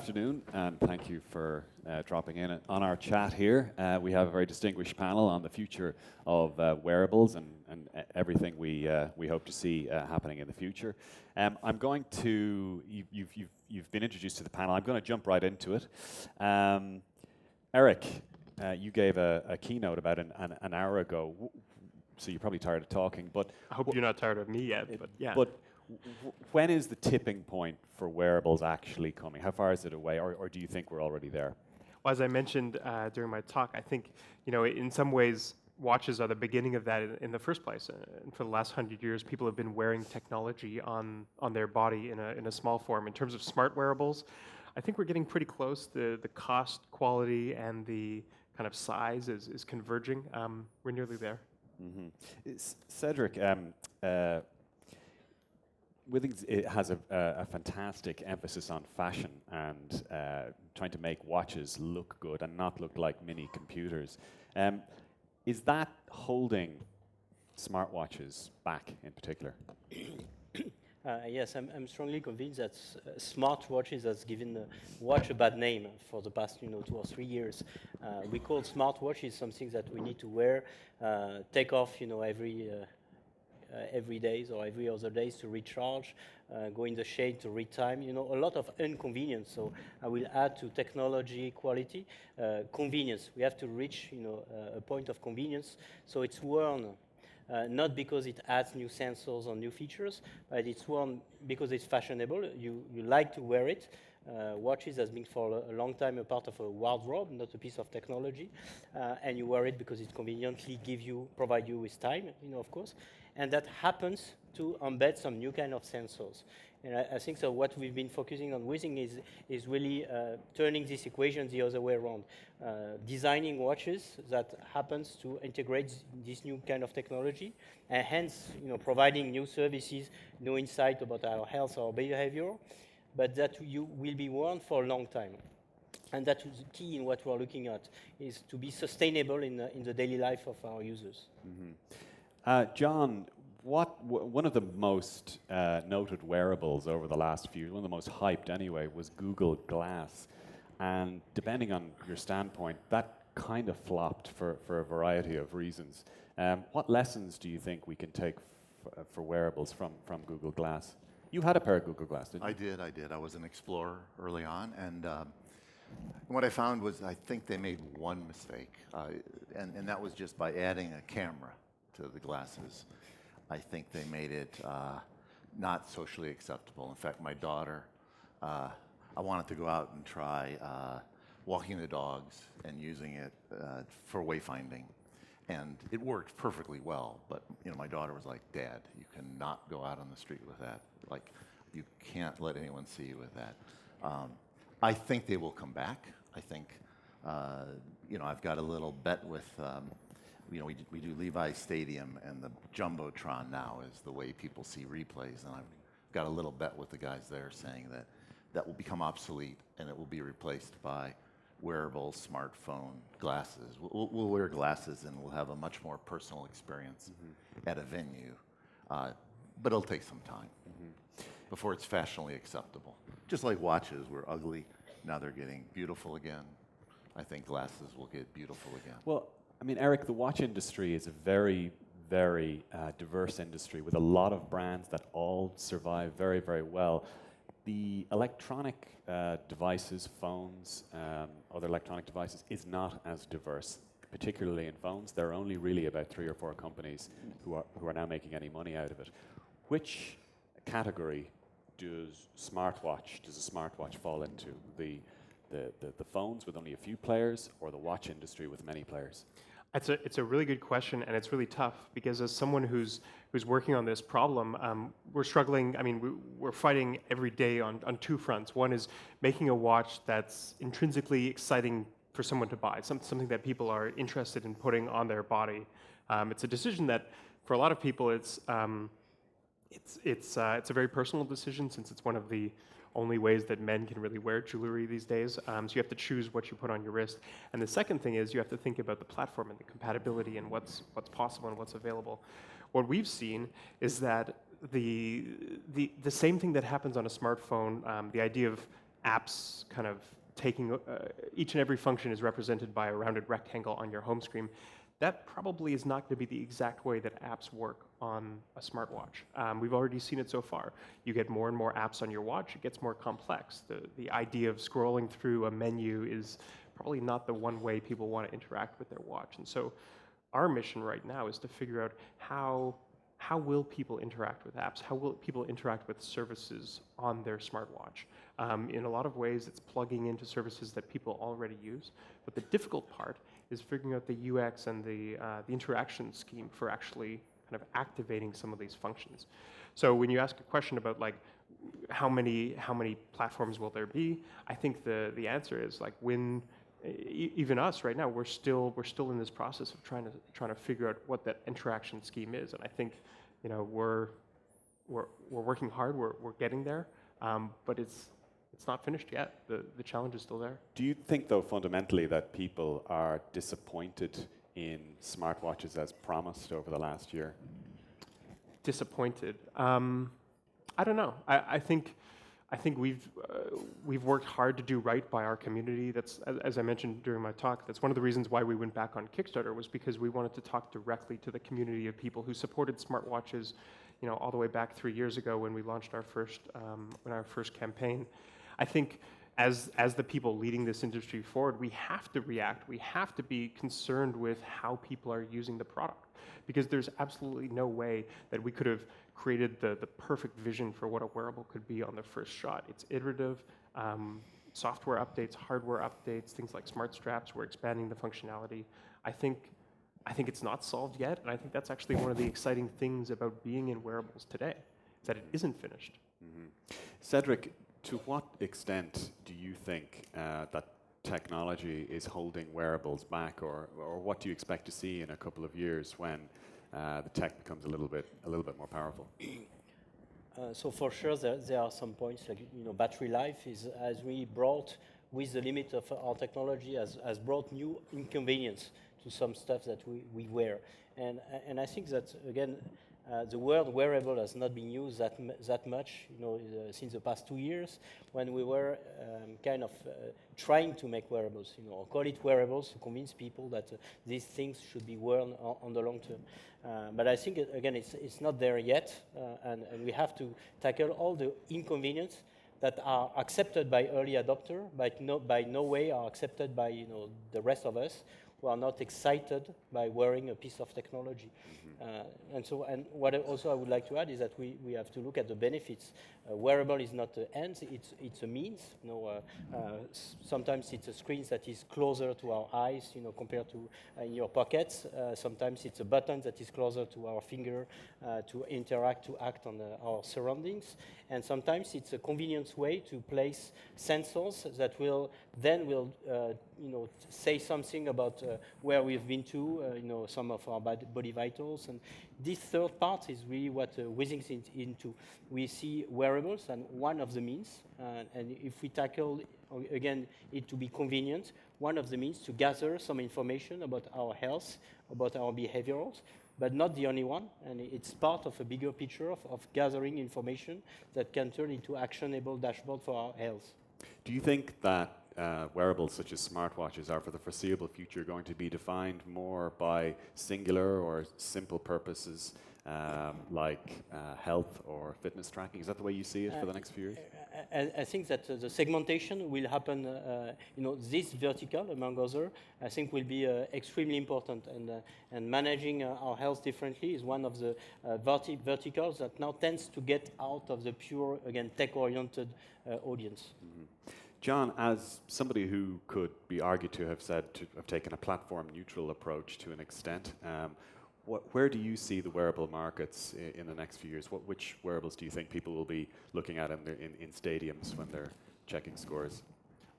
afternoon, and thank you for dropping in on our chat here. We have a very distinguished panel on the future of wearables and everything we hope to see happening in the future. I'm going to, you've been introduced to the panel. I'm going to jump right into it. Eric, you gave a keynote about an hour ago, so you're probably tired of talking. But I hope you're not tired of me yet, but yeah. But when is the tipping point for wearables actually coming? How far is it away, or do you think we're already there? Well, as I mentioned during my talk, I think in some ways watches are the beginning of that in the first place. And for the last 100 years, people have been wearing technology on their body in a small form. In terms of smart wearables, I think we're getting pretty close. The cost, quality, and the kind of size is converging. We're nearly there. Mm-hmm. Cedric, Withings has a fantastic emphasis on fashion and trying to make watches look good and not look like mini computers. Is that holding smartwatches back in particular? Yes, I'm strongly convinced that smartwatches has given the watch a bad name for the past 2 or 3 years. We call smartwatches something that we need to wear, take off every days or every other days to recharge, go in the shade to read time. A lot of inconvenience. So I will add to technology quality, convenience. We have to reach a point of convenience. So it's worn. Not because it adds new sensors or new features, but it's worn because it's fashionable. You like to wear it. Watches has been for a long time a part of a wardrobe, not a piece of technology, and you wear it because it conveniently provide you with time, of course, and that happens to embed some new kind of sensors. And I think so. What we've been focusing on Withings is really turning this equation the other way around, designing watches that happens to integrate this new kind of technology, and hence providing new services, new insight about our health or behavior, but that you will be worn for a long time. And that is key in what we're looking at, is to be sustainable in the daily life of our users. Mm-hmm. John, one of the most noted wearables over the last few, one of the most hyped anyway, was Google Glass. And depending on your standpoint, that kind of flopped for a variety of reasons. What lessons do you think we can take for wearables from Google Glass? You had a pair of Google Glass, didn't you? I did. I was an explorer early on, and what I found was I think they made one mistake, and that was just by adding a camera to the glasses. I think they made it not socially acceptable. In fact, my daughter, I wanted to go out and try walking the dogs and using it for wayfinding. And it worked perfectly well, but my daughter was like, "Dad, you cannot go out on the street with that. Like, you can't let anyone see you with that." I think they will come back. I think, I've got a little bet with, we do Levi Stadium, and the Jumbotron now is the way people see replays, and I've got a little bet with the guys there saying that will become obsolete and it will be replaced by wearables, smartphone, glasses. We'll wear glasses and we'll have a much more personal experience at a venue, but it'll take some time before it's fashionably acceptable. Just like watches were ugly, now they're getting beautiful again. I think glasses will get beautiful again. Well, I mean, Eric, the watch industry is a very, very diverse industry with a lot of brands that all survive very, very well. The electronic devices, phones, other electronic devices, is not as diverse, particularly in phones. There are only really about 3 or 4 companies who are now making any money out of it. Which category does a smartwatch fall into? The phones with only a few players, or the watch industry with many players? It's a really good question, and it's really tough because as someone who's working on this problem, we're struggling. I mean, we're fighting every day on 2 fronts. One is making a watch that's intrinsically exciting for someone to buy, something that people are interested in putting on their body. It's a decision that, for a lot of people, it's a very personal decision, since it's one of the only ways that men can really wear jewelry these days. So you have to choose what you put on your wrist. And the second thing is you have to think about the platform and the compatibility and what's possible and what's available. What we've seen is that the same thing that happens on a smartphone, the idea of apps kind of taking, each and every function is represented by a rounded rectangle on your home screen. That probably is not going to be the exact way that apps work on a smartwatch. We've already seen it so far. You get more and more apps on your watch, it gets more complex. The idea of scrolling through a menu is probably not the one way people want to interact with their watch. And so our mission right now is to figure out how will people interact with apps? How will people interact with services on their smartwatch? In a lot of ways, it's plugging into services that people already use. But the difficult part is figuring out the UX and the interaction scheme for actually kind of activating some of these functions. So when you ask a question about like how many platforms will there be, I think the answer is like when even us right now we're still in this process of trying to figure out what that interaction scheme is, and I think we're working hard, we're getting there, but it's not finished yet. The challenge is still there. Do you think, though, fundamentally that people are disappointed in smartwatches as promised over the last year? Disappointed? I don't know. I think we've worked hard to do right by our community. That's, as I mentioned during my talk, that's one of the reasons why we went back on Kickstarter, was because we wanted to talk directly to the community of people who supported smartwatches, all the way back 3 years ago when we launched our first campaign. I think as the people leading this industry forward, we have to react. We have to be concerned with how people are using the product, because there's absolutely no way that we could have created the perfect vision for what a wearable could be on the first shot. It's iterative, software updates, hardware updates, things like smart straps. We're expanding the functionality. I think it's not solved yet, and I think that's actually one of the exciting things about being in wearables today, is that it isn't finished. Mm-hmm. Cedric, to what extent do you think that technology is holding wearables back, or what do you expect to see in a couple of years when the tech becomes a little bit more powerful? So for sure, there are some points like battery life is, as we brought with the limit of our technology, has brought new inconvenience to some stuff that we wear, and I think that again. The word wearable has not been used that much, since the past 2 years, when we were kind of trying to make wearables, or call it wearables to convince people that these things should be worn on the long term. But I think again, it's not there yet, and we have to tackle all the inconvenience that are accepted by early adopter, but by no way are accepted by the rest of us, who are not excited by wearing a piece of technology. Mm-hmm. And what also I would like to add is that we have to look at the benefits. Wearable is not the end, it's a means. Sometimes it's a screen that is closer to our eyes, compared to in your pockets. Sometimes it's a button that is closer to our finger to interact, to act on our surroundings. And sometimes it's a convenience way to place sensors that will say something about where we've been to, some of our body vitals. And this third part is really what Withings is into. We see wearables and one of the means, and if we tackle, again, it to be convenient, one of the means to gather some information about our health, about our behaviors, but not the only one, and it's part of a bigger picture of gathering information that can turn into actionable dashboard for our health. Do you think that wearables such as smartwatches are for the foreseeable future going to be defined more by singular or simple purposes like health or fitness tracking? Is that the way you see it for the next few years? I think that the segmentation will happen, this vertical, among others, I think will be extremely important, and managing our health differently is one of the verticals that now tends to get out of the pure, again, tech-oriented audience. Mm-hmm. John, as somebody who could be argued to have taken a platform-neutral approach to an extent, where do you see the wearable markets in the next few years? Which wearables do you think people will be looking at in stadiums when they're checking scores?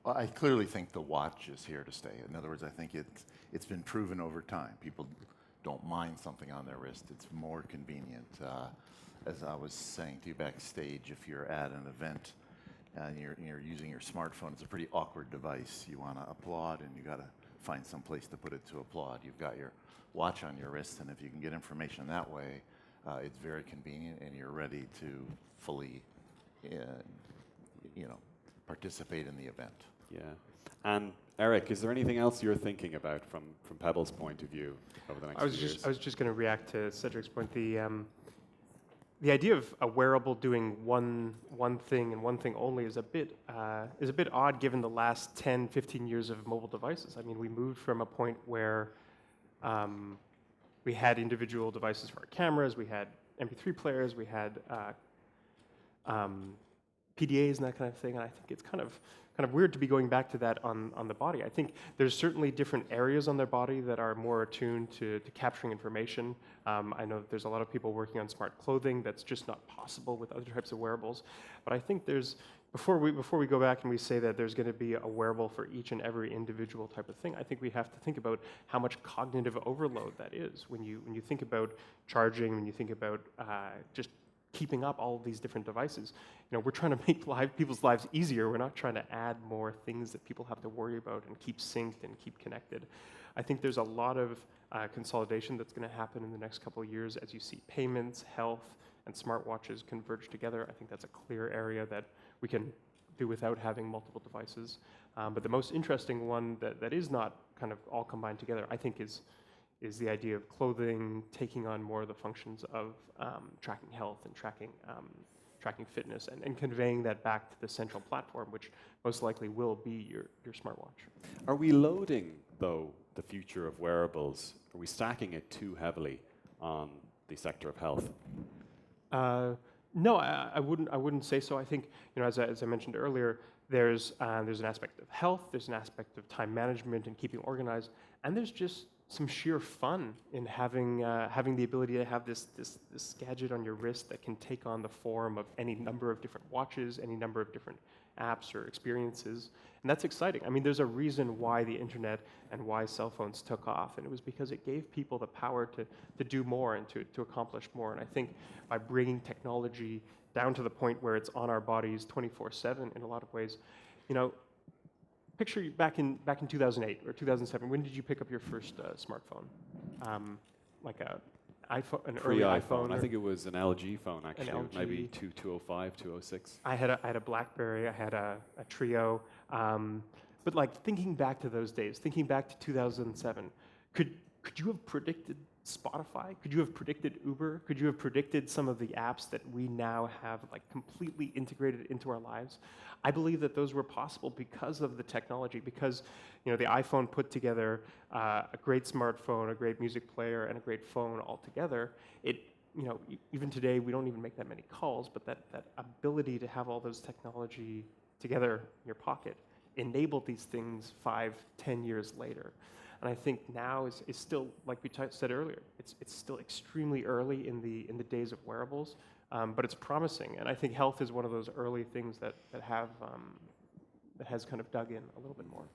Well, I clearly think the watch is here to stay. In other words, I think it's been proven over time. People don't mind something on their wrist. It's more convenient. As I was saying to you backstage, if you're at an event and you're using your smartphone, it's a pretty awkward device. You want to applaud, and you got to find some place to put it to applaud. You've got your watch on your wrist, and if you can get information that way, it's very convenient, and you're ready to fully, participate in the event. Yeah. And Eric, is there anything else you're thinking about from Pebble's point of view over the next few years? I was just going to react to Cedric's point. The idea of a wearable doing one thing and one thing only is a bit odd given the last 10, 15 years of mobile devices. I mean, we moved from a point where we had individual devices for our cameras, we had MP3 players, we had PDAs and that kind of thing, and I think it's kind of weird to be going back to that on the body. I think there's certainly different areas on their body that are more attuned to capturing information. I know that there's a lot of people working on smart clothing that's just not possible with other types of wearables. But I think before we go back and we say that there's going to be a wearable for each and every individual type of thing, I think we have to think about how much cognitive overload that is. When you think about charging, when you think about just keeping up all of these different devices. We're trying to make people's lives easier. We're not trying to add more things that people have to worry about and keep synced and keep connected. I think there's a lot of consolidation that's going to happen in the next couple of years as you see payments, health, and smartwatches converge together. I think that's a clear area that we can do without having multiple devices. But the most interesting one that is not kind of all combined together, I think, is the idea of clothing taking on more of the functions of tracking health and tracking fitness and conveying that back to the central platform, which most likely will be your smartwatch. Are we loading, though, the future of wearables? Are we stacking it too heavily on the sector of health? No, I wouldn't say so. I think, as I mentioned earlier, there's an aspect of health, there's an aspect of time management and keeping organized, and there's just some sheer fun in having the ability to have this gadget on your wrist that can take on the form of any number of different watches, any number of different apps or experiences, and that's exciting. I mean, there's a reason why the internet and why cell phones took off, and it was because it gave people the power to do more and to accomplish more. And I think by bringing technology down to the point where it's on our bodies 24/7 in a lot of ways, picture back in 2008 or 2007. When did you pick up your first smartphone? Like an early iPhone? I think it was an LG phone, actually. An LG. Maybe 205, 206. I had a BlackBerry. I had a Trio. But like thinking back to those days, thinking back to 2007, could you have predicted Spotify? Could you have predicted Uber? Could you have predicted some of the apps that we now have like completely integrated into our lives? I believe that those were possible because of the technology, because the iPhone put together a great smartphone, a great music player, and a great phone all together. Even today we don't even make that many calls, but that ability to have all those technology together in your pocket enabled these things 5-10 years later. And I think now is still, like we said earlier, it's still extremely early in the days of wearables, but it's promising. And I think health is one of those early things that has kind of dug in a little bit more.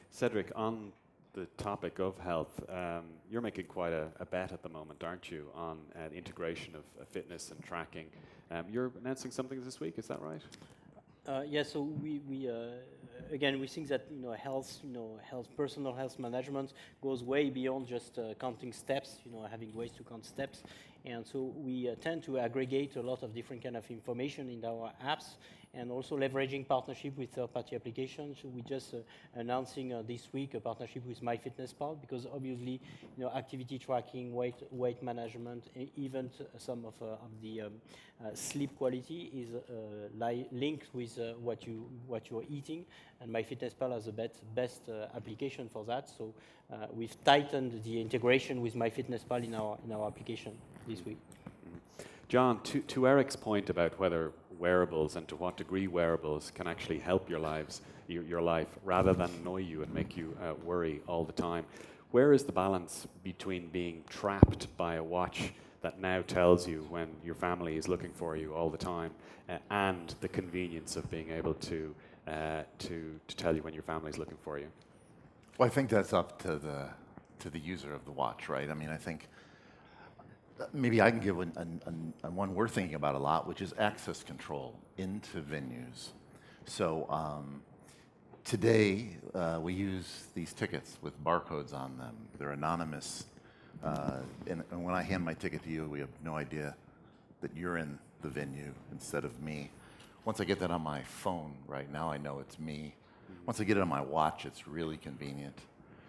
Cedric, on the topic of health, you're making quite a bet at the moment, aren't you, on the integration of fitness and tracking. You're announcing something this week, is that right? Yeah, so we again, we think that health, personal health management goes way beyond just counting steps, having ways to count steps, and so we tend to aggregate a lot of different kind of information in our apps, and also leveraging partnership with third-party applications. So we just announcing this week a partnership with MyFitnessPal, because obviously, activity tracking, weight management, even some of the sleep quality is linked with what you're eating, and MyFitnessPal has the best application for that. So we've tightened the integration with MyFitnessPal in our application this week. John, to Eric's point about whether wearables and to what degree wearables can actually help your life rather than annoy you and make you worry all the time, where is the balance between being trapped by a watch that now tells you when your family is looking for you all the time and the convenience of being able to tell you when your family is looking for you? Well, I think that's up to the user of the watch, right? I mean, I think maybe I can give one we're thinking about a lot, which is access control into venues. So today we use these tickets with barcodes on them. They're anonymous, and when I hand my ticket to you, we have no idea that you're in the venue instead of me. Once I get that on my phone right now, I know it's me. Once I get it on my watch, it's really convenient.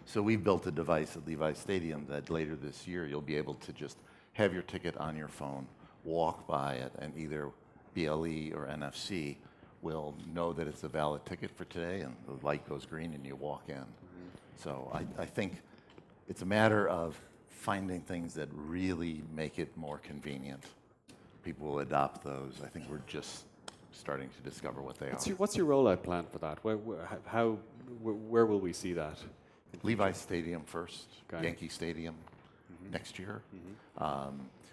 So we've built a device at Levi's Stadium that later this year you'll be able to just have your ticket on your phone, walk by it, and either BLE or NFC will know that it's a valid ticket for today, and the light goes green and you walk in. So I think it's a matter of finding things that really make it more convenient. People will adopt those. I think we're just starting to discover what they are. What's your rollout plan for that? Where will we see that? Levi's Stadium first, Okay. Yankee Stadium next year.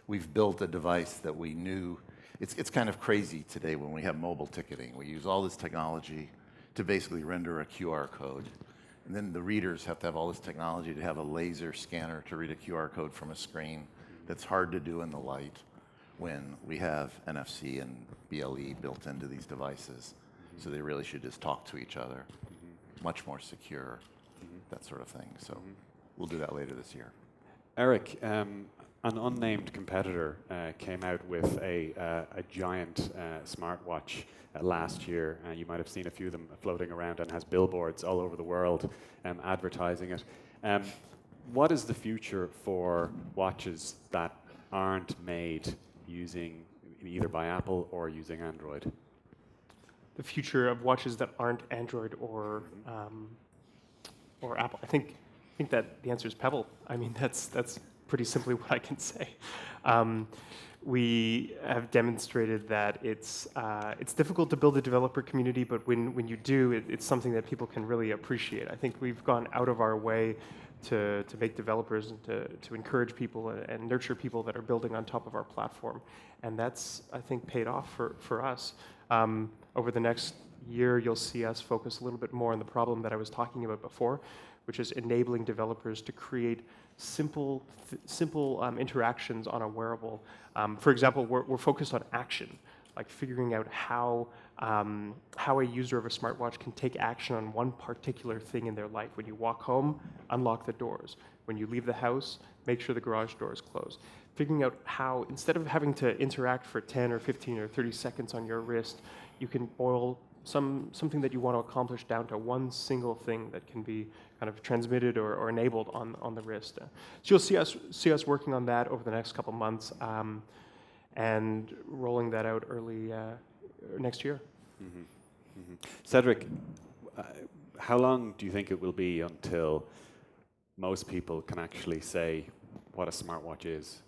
We've built a device that we knew, it's kind of crazy today when we have mobile ticketing. We use all this technology to basically render a QR code. And then the readers have to have all this technology to have a laser scanner to read a QR code from a screen. That's hard to do in the light when we have NFC and BLE built into these devices. So they really should just talk to each other. Much more secure, that sort of thing. So we'll do that later this year. Eric, an unnamed competitor came out with a giant smartwatch last year. You might have seen a few of them floating around, and has billboards all over the world advertising it. What is the future for watches that aren't made using either by Apple or using Android? The future of watches that aren't Android or Apple. I think that the answer is Pebble. I mean, that's pretty simply what I can say. We have demonstrated that it's difficult to build a developer community, but when you do, it's something that people can really appreciate. I think we've gone out of our way to make developers and to encourage people and nurture people that are building on top of our platform. And that's, I think, paid off for us. Over the next year, you'll see us focus a little bit more on the problem that I was talking about before, which is enabling developers to create simple interactions on a wearable. For example, we're focused on action, like figuring out how a user of a smartwatch can take action on one particular thing in their life. When you walk home, unlock the doors. When you leave the house, make sure the garage door is closed. Figuring out how, instead of having to interact for 10 or 15 or 30 seconds on your wrist, you can boil something that you want to accomplish down to one single thing that can be kind of transmitted or enabled on the wrist. So you'll see us working on that over the next couple months and rolling that out early next year. Cedric, how long do you think it will be until most people can actually say what a smartwatch is?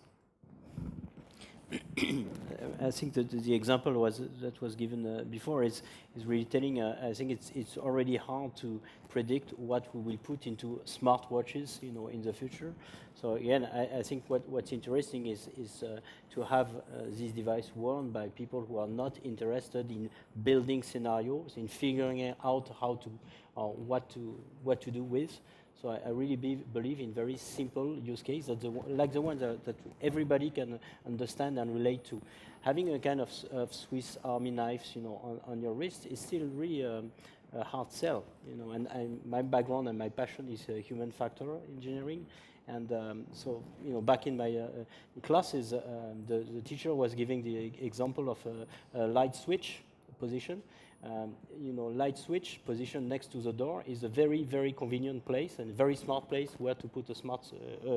I think that the example that was given before is really telling. I think it's already hard to predict what we will put into smartwatches, in the future. So again, I think what's interesting is to have this device worn by people who are not interested in building scenarios, in figuring out how to what to do with. So I really believe in very simple use case, like the ones that everybody can understand and relate to. Having a kind of Swiss Army knives, on your wrist is still really a hard sell, And my background and my passion is human factor engineering, and so back in my classes, the teacher was giving the example of a light switch position. Light switch position next to the door is a very, very convenient place and a very smart place where to put a smart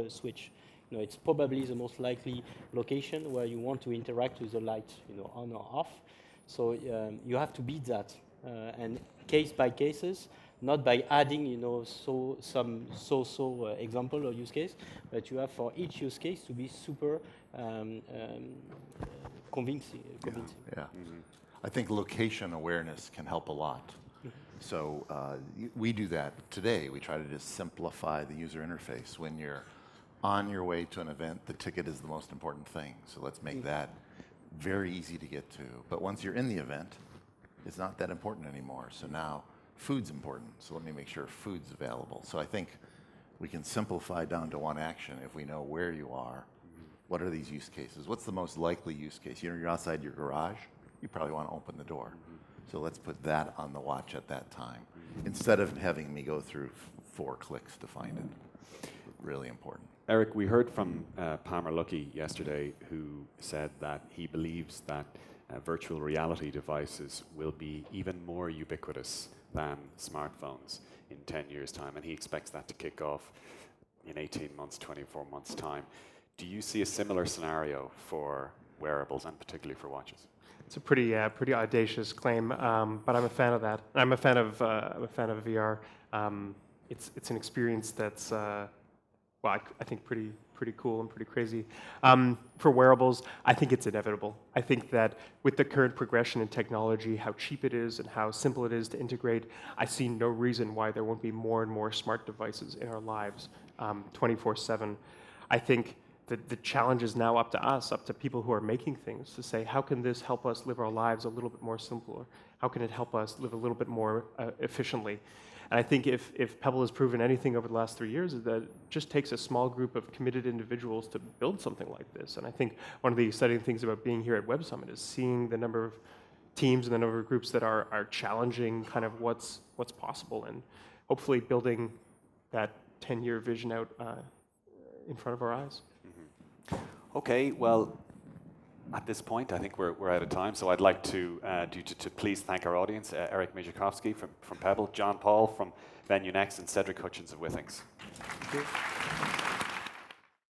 switch. It's probably the most likely location where you want to interact with the light, on or off. So you have to beat that, and case by cases, not by adding, some example or use case, but you have for each use case to be super convincing. Yeah. I think location awareness can help a lot. So we do that today. We try to just simplify the user interface. When you're on your way to an event, the ticket is the most important thing. So let's make that very easy to get to. But once you're in the event, it's not that important anymore. So now food's important. So let me make sure food's available. So I think we can simplify down to one action if we know where you are. What are these use cases? What's the most likely use case? You're outside your garage. You probably want to open the door. So let's put that on the watch at that time, instead of having me go through 4 clicks to find it. Really important. Eric, we heard from Palmer Luckey yesterday, who said that he believes that virtual reality devices will be even more ubiquitous than smartphones in 10 years' time, and he expects that to kick off in 18 months, 24 months' time. Do you see a similar scenario for wearables, and particularly for watches? It's a pretty audacious claim, but I'm a fan of that. I'm a fan of VR. It's an experience that's I think pretty cool and pretty crazy. For wearables, I think it's inevitable. I think that with the current progression in technology, how cheap it is and how simple it is to integrate, I see no reason why there won't be more and more smart devices in our lives 24/7. I think that the challenge is now up to us, up to people who are making things, to say, how can this help us live our lives a little bit more simpler? How can it help us live a little bit more efficiently? And I think if Pebble has proven anything over the last 3 years, is that it just takes a small group of committed individuals to build something like this. And I think one of the exciting things about being here at Web Summit is seeing the number of teams and the number of groups that are challenging kind of what's possible, and hopefully building that 10-year vision out in front of our eyes. Okay, well, at this point, I think we're out of time, so I'd like to please thank our audience, Eric Migicovsky from Pebble, John Paul from Venue Next, and Cedric Hutchings of Withings. Thank you.